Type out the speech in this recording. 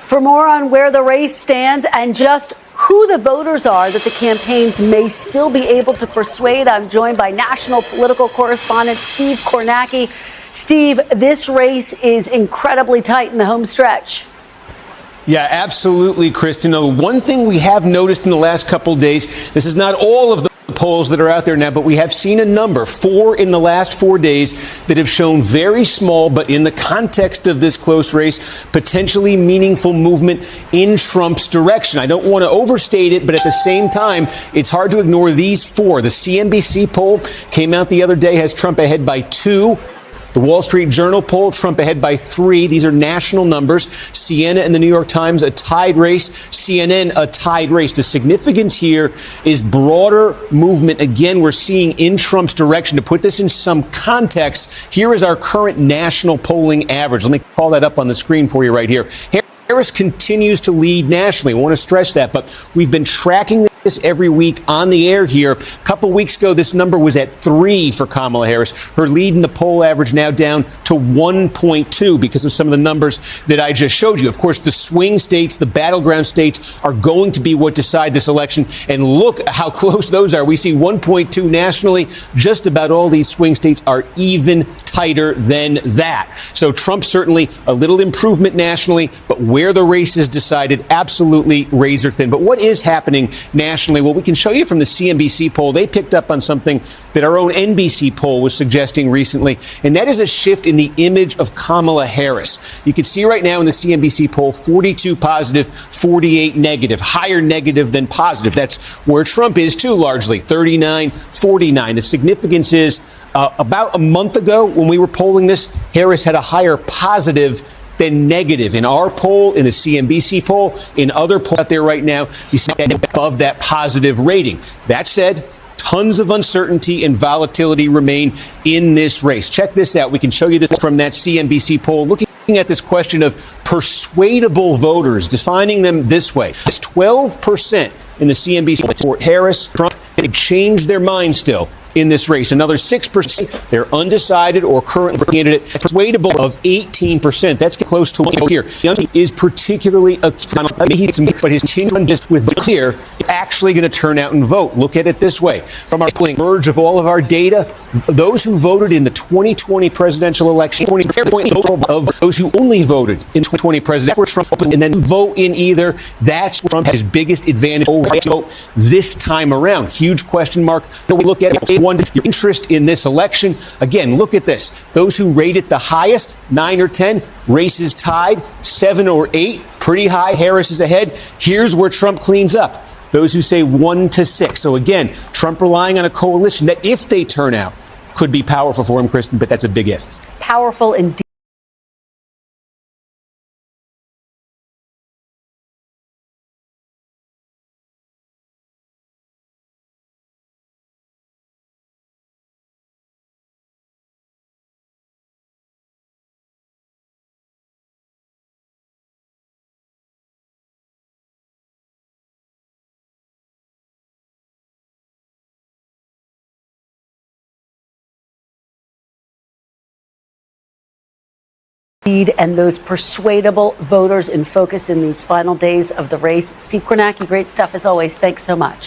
For more on where the race stands and just who the voters are that the campaigns may still be able to persuade, I'm joined by national political correspondent Steve Kornacki. Steve, this race is incredibly tight in the home stretch. Yeah, absolutely, Kristen. One thing we have noticed in the last couple of days, this is not all of the polls that are out there now, but we have seen a number, 4 in the last 4 days, that have shown very small, but in the context of this close race, potentially meaningful movement in Trump's direction. I don't want to overstate it, but at the same time, it's hard to ignore these 4. The CNBC poll came out the other day, has Trump ahead by 2. The Wall Street Journal poll, Trump ahead by 3. These are national numbers. Siena and the New York Times, a tied race. CNN, a tied race. The significance here is broader movement. Again, we're seeing in Trump's direction. To put this in some context, here is our current national polling average. Let me call that up on the screen for you right here. Harris continues to lead nationally. I want to stress that, but we've been tracking this every week on the air here. A couple weeks ago, this number was at 3 for Kamala Harris. Her lead in the poll average now down to 1.2 because of some of the numbers that I just showed you. Of course, the swing states, the battleground states are going to be what decide this election. And look how close those are. We see 1.2 nationally. Just about all these swing states are even tighter than that. So Trump certainly a little improvement nationally, but where the race is decided, absolutely razor thin. But what is happening nationally? Well, we can show you from the CNBC poll. They picked up on something that our own NBC poll was suggesting recently, and that is a shift in the image of Kamala Harris. You can see right now in the CNBC poll, 42 positive, 48 negative, higher negative than positive. That's where Trump is too, largely 39, 49. The significance is about a month ago when we were polling this, Harris had a higher positive than negative. In our poll, in the CNBC poll, in other polls out there right now, you see that above that positive rating. That said, tons of uncertainty and volatility remain in this race. Check this out. We can show you this from that CNBC poll. Looking at this question of persuadable voters, defining them this way. It's 12% in the CNBC poll for Harris, Trump. They've changed their mind still in this race. Another 6%, they're undecided or currently for candidate. Persuadable of 18%. That's close to one here. Young is particularly a but his tinge with clear actually going to turn out and vote. Look at it this way. From our merge of all of our data, those who voted in the 2020 presidential election, of those who only voted in 2020 presidential Trump and then vote in either, that's Trump has his biggest advantage over vote this time around. Huge question mark. We look at it. Your interest in this election. Again, look at this. Those who rate it the highest, 9 or 10, races tied, 7 or 8, pretty high. Harris is ahead. Here's where Trump cleans up. Those who say 1 to 6. So again, Trump relying on a coalition that, if they turn out, could be powerful for him, Kristen, but that's a big if. Powerful indeed. And those persuadable voters in focus in these final days of the race. Steve Kornacki, great stuff as always. Thanks so much.